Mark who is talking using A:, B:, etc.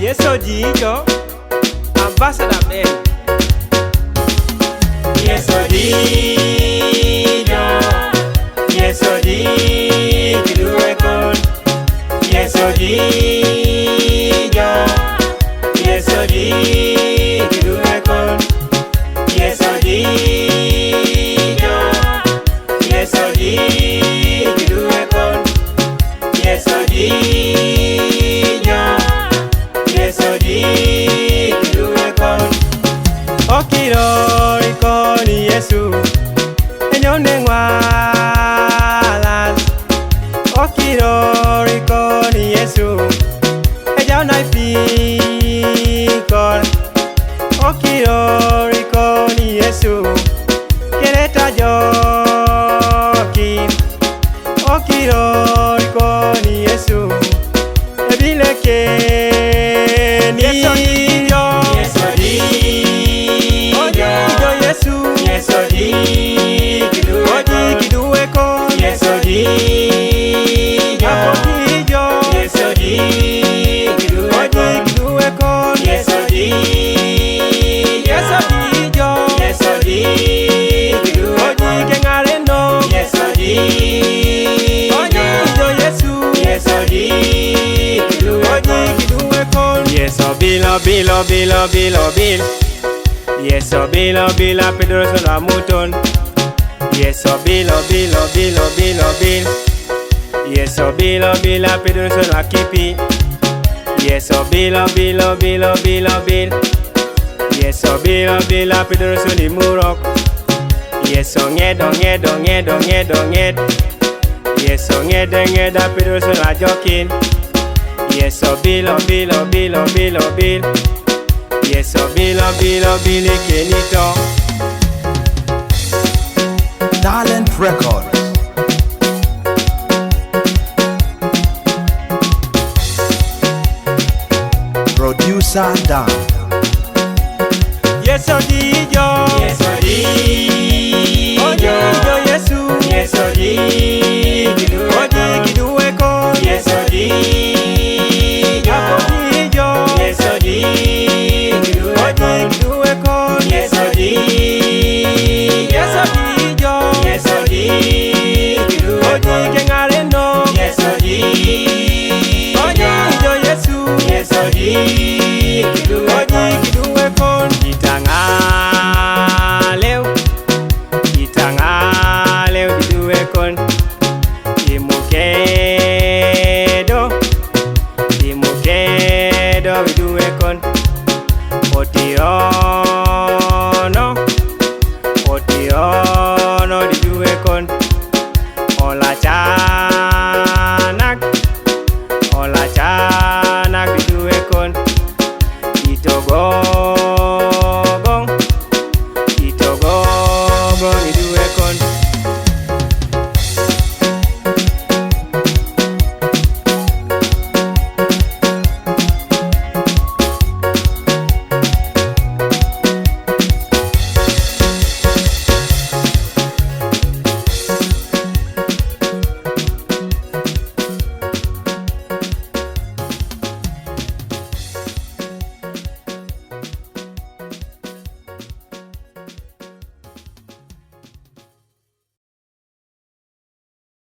A: Yesu dijo ambassador Ben. Yesu dijo, Yesu dijo con. Yesu dijo, Yesu dijo con. Yesu dijo, Yesu dijo con. Yesu dijo, Yesu dijo con. Okiro con Yesu, enyone ngwalan. Okiro con Yesu, ejana pikor. Okiro con Yesu, kereta joki. Okiro con Yesu, ebile keni. Yesu dijo, Yesu dijo, Yesu, Yesu dijo, oji kiduwe con. Yesu dijo, Yesu dijo, oji kiduwe con. Yesu dijo, Yesu dijo, Yesu dijo, oji kengareno. Yesu dijo, Yesu, Yesu dijo, oji kiduwe con. Yesu bilo bilo bilo bilo bil. Yesu bilo bilo Pedro sola muton. Yesu bilo bilo bilo bilo bil. Yesu bilo bilo Pedro sola kipi. Yesu bilo bilo bilo bilo bil. Yesu bilo bilo Pedro soli murok. Yesu ngedo ngedo ngedo ngedo nged. Yesu ngeda ngeda Pedro sola jokin. Yesu bilo bilo bilo bilo bil. Yesu bilo bilo bilo kenito.
B: Talent Records. Producer Dan.
A: Yesu dijo, Yesu dijo, Yesu, Yesu dijo, oji kiduwe con. Yesu dijo.